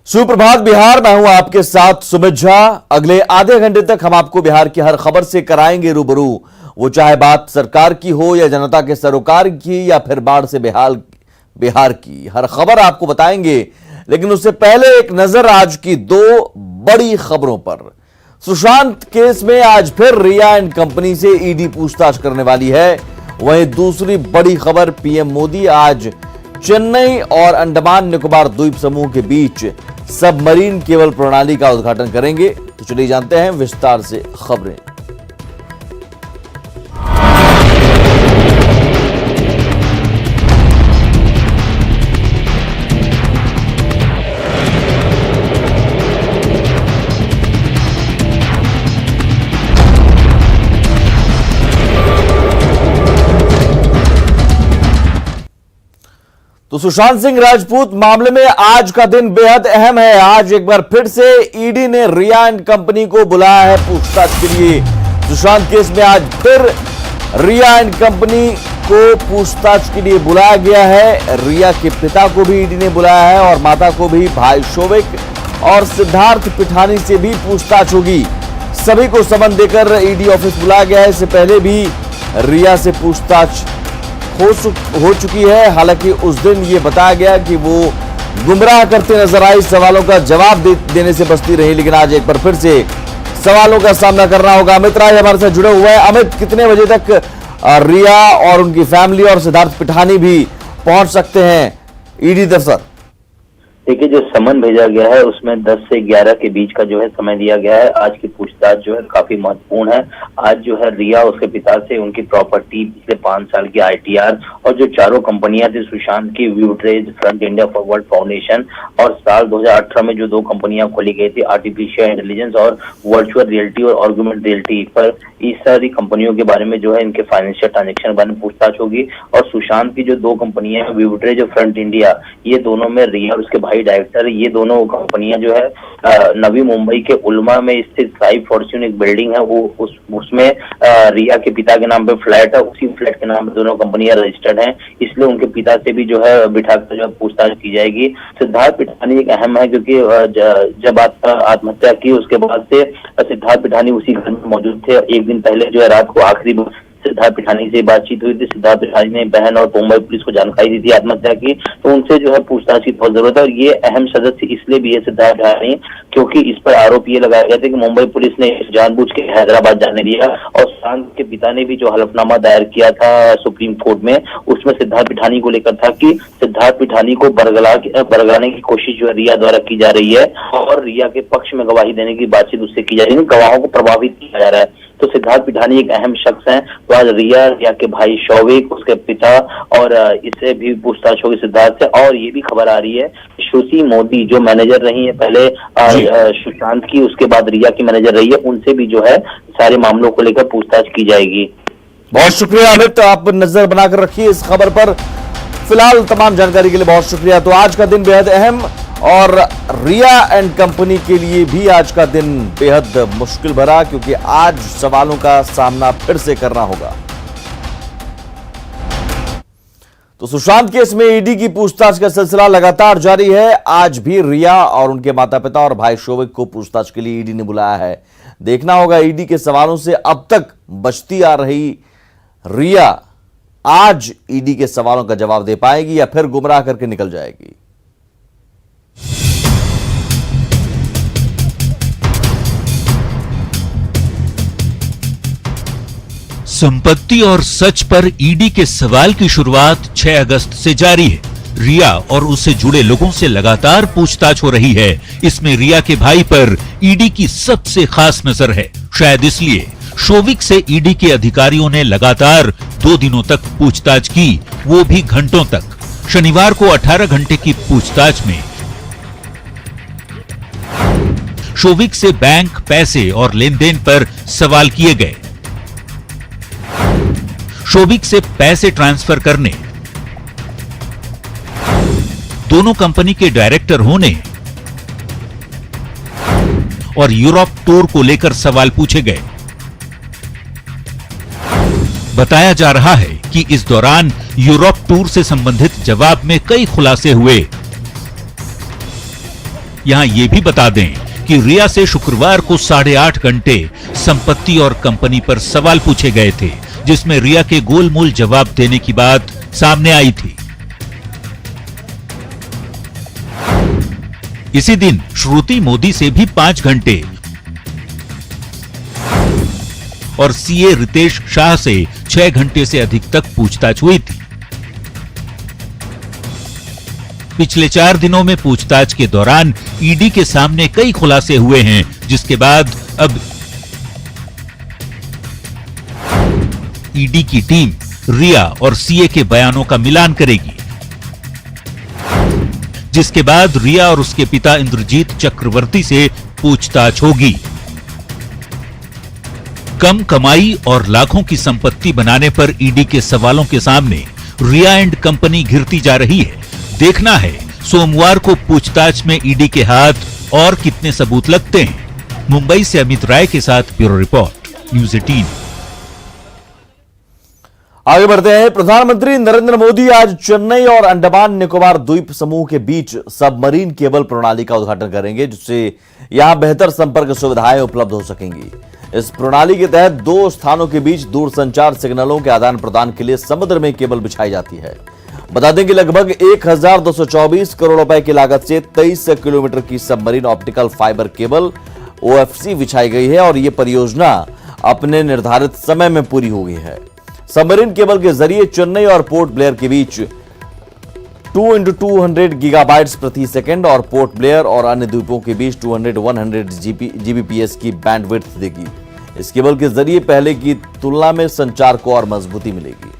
सुप्रभात बिहार, मैं हूं आपके साथ सुमित झा। अगले आधे घंटे तक हम आपको बिहार की हर खबर से कराएंगे रूबरू। वो चाहे बात सरकार की हो या जनता के सरोकार की या फिर बाढ़ से बिहार की, हर खबर आपको बताएंगे। लेकिन उससे पहले एक नजर आज की दो बड़ी खबरों पर। सुशांत केस में आज फिर रिया एंड कंपनी से ईडी पूछताछ करने वाली है। वहीं दूसरी बड़ी खबर, पीएम मोदी आज चेन्नई और अंडमान निकोबार द्वीप समूह के बीच सबमरीन केबल प्रणाली का उद्घाटन करेंगे। तो चलिए जानते हैं विस्तार से खबरें। तो सुशांत सिंह राजपूत मामले में आज का दिन बेहद अहम है। आज एक बार फिर से ईडी ने रिया एंड कंपनी को बुलाया है पूछताछ के लिए। सुशांत केस में आज फिर रिया एंड कंपनी को पूछताछ के लिए बुलाया गया है। रिया के पिता को भी ईडी ने बुलाया है और माता को भी। भाई शोविक और सिद्धार्थ पिठानी से भी पूछताछ होगी। सभी को समन देकर ईडी ऑफिस बुलाया गया है। इससे पहले भी रिया से पूछताछ हो चुकी है। हालांकि उस दिन ये बताया गया कि वो गुमराह करते नजर आई, सवालों का जवाब देने से बचती रही। लेकिन आज एक बार फिर से सवालों का सामना करना होगा। अमित राय हमारे साथ जुड़े हुए हैं। अमित, कितने बजे तक रिया और उनकी फैमिली और सिद्धार्थ पिठानी भी पहुंच सकते हैं ईडी दफ्तर? देखिए, जो समन भेजा गया है उसमें 10 से 11 के बीच का जो है समय दिया गया है। आज की पूछताछ जो है काफी महत्वपूर्ण है। आज जो है रिया, उसके पिता से उनकी प्रॉपर्टी, पिछले 5 साल की आईटीआर और जो चारों कंपनियां थी सुशांत की, व्यूट्रेज, फ्रंट इंडिया फॉरवर्ड फाउंडेशन और साल 2018 में जो 2 कंपनियां खोली गई थी, आर्टिफिशियल इंटेलिजेंस और वर्चुअल रियलिटी और ऑर्गुमेंट रियलिटी, पर इस सारी कंपनियों के बारे में जो है इनके फाइनेंशियल ट्रांजेक्शन बारे में पूछताछ होगी। और सुशांत की जो 2 कंपनियां हैं, व्यूट्रेज और फ्रंट इंडिया, ये दोनों में रिया और उसके भाई डायरेक्टर, ये दोनों कंपनियां जो है नवी मुंबई के उल्मा में स्थित साई फॉर्च्यून एक बिल्डिंग है, वो उसमें रिया के पिता के नाम पे फ्लैट है। उसी फ्लैट के नाम पे दोनों कंपनियां रजिस्टर्ड हैं, इसलिए उनके पिता से भी जो है बिठाकर जो है पूछताछ की जाएगी। सिद्धार्थ पिठानी एक अहम है, क्योंकि जब आत्महत्या की उसके बाद से सिद्धार्थ पिठानी उसी घर में मौजूद थे। एक दिन पहले जो है रात को आखिरी सिद्धार्थ पिठानी से बातचीत हुई थी। सिद्धार्थ पिठानी ने बहन और मुंबई पुलिस को जानकारी दी थी आत्महत्या की, तो उनसे जो है पूछताछ की बहुत जरूरत है। और ये अहम सदस्य इसलिए भी है सिद्धार्थ पिठानी, क्योंकि इस पर आरोप ये लगाया गया था कि मुंबई पुलिस ने जानबूझ के हैदराबाद जाने दिया। और सुशांत के पिता ने भी जो हलफनामा दायर किया था सुप्रीम कोर्ट में, उसमें सिद्धार्थ पिठानी को लेकर था कि सिद्धार्थ पिठानी को बरगलाने की कोशिश जो है रिया द्वारा की जा रही है और रिया के पक्ष में गवाही देने की बातचीत उससे की जा रही है, गवाहों को प्रभावित किया जा रहा है। तो सिद्धार्थ पिठानी एक अहम शख्स हैं। तो आज रिया के भाई शौविक, उसके पिता और इससे भी पूछताछ होगी सिद्धार्थ से। और ये भी खबर आ रही है श्रुति मोदी जो मैनेजर रही है पहले सुशांत की, उसके बाद रिया की मैनेजर रही है, उनसे भी जो है सारे मामलों को लेकर पूछताछ की जाएगी। बहुत शुक्रिया अमित, आप नजर बनाकर रखिए इस खबर पर। फिलहाल तमाम जानकारी के लिए बहुत शुक्रिया। तो आज का दिन बेहद अहम और रिया एंड कंपनी के लिए भी आज का दिन बेहद मुश्किल भरा, क्योंकि आज सवालों का सामना फिर से करना होगा। तो सुशांत केस में ईडी की पूछताछ का सिलसिला लगातार जारी है। आज भी रिया और उनके माता पिता और भाई शोविक को पूछताछ के लिए ईडी ने बुलाया है। देखना होगा ईडी के सवालों से अब तक बचती आ रही रिया आज ईडी के सवालों का जवाब दे पाएगी या फिर गुमराह करके निकल जाएगी। संपत्ति और सच पर ईडी के सवाल की शुरुआत 6 अगस्त से जारी है। रिया और उससे जुड़े लोगों से लगातार पूछताछ हो रही है। इसमें रिया के भाई पर ईडी की सबसे खास नजर है। शायद इसलिए शोविक से ईडी के अधिकारियों ने लगातार 2 दिनों तक पूछताछ की, वो भी घंटों तक। शनिवार को 18 घंटे की पूछताछ में शोविक से बैंक, पैसे और लेनदेन पर सवाल किए गए। शोविक से पैसे ट्रांसफर करने, दोनों कंपनी के डायरेक्टर होने और यूरोप टूर को लेकर सवाल पूछे गए। बताया जा रहा है कि इस दौरान यूरोप टूर से संबंधित जवाब में कई खुलासे हुए। यहाँ ये भी बता दें कि रिया से शुक्रवार को 8.5 घंटे संपत्ति और कंपनी पर सवाल पूछे गए थे, जिसमें रिया के गोलमोल जवाब देने की बात सामने आई थी। इसी दिन श्रुति मोदी से भी 5 घंटे और सीए रितेश शाह से 6 घंटे से अधिक तक पूछताछ हुई थी। पिछले 4 दिनों में पूछताछ के दौरान ईडी के सामने कई खुलासे हुए हैं, जिसके बाद अब ईडी की टीम रिया और सीए के बयानों का मिलान करेगी, जिसके बाद रिया और उसके पिता इंद्रजीत चक्रवर्ती से पूछताछ होगी। कम कमाई और लाखों की संपत्ति बनाने पर ईडी के सवालों के सामने रिया एंड कंपनी घिरती जा रही है। देखना है सोमवार को पूछताछ में ईडी के हाथ और कितने सबूत लगते हैं। मुंबई से अमित राय के साथ ब्यूरो रिपोर्ट, न्यूज़ 18। आगे बढ़ते हैं। प्रधानमंत्री नरेंद्र मोदी आज चेन्नई और अंडमान निकोबार द्वीप समूह के बीच सबमरीन केबल प्रणाली का उद्घाटन करेंगे, जिससे यहां बेहतर संपर्क सुविधाएं उपलब्ध हो सकेंगी। इस प्रणाली के तहत 2 स्थानों के बीच दूरसंचार सिग्नलों के आदान प्रदान के लिए समुद्र में केबल बिछाई जाती है। बता दें कि लगभग 1224 करोड़ रुपए की लागत से 23 किलोमीटर की submarine optical fibre cable OFC बिछाई गई है और यह परियोजना अपने निर्धारित समय में पूरी हो गई है। सबमरीन केबल के जरिए चेन्नई और पोर्ट ब्लेयर के बीच 2x200 गीगाबाइट्स प्रति सेकंड और पोर्ट ब्लेयर और अन्य द्वीपों के बीच 200-100 Gbps की बैंडविड्थ देगी। इस केबल के जरिए पहले की तुलना में संचार को और मजबूती मिलेगी।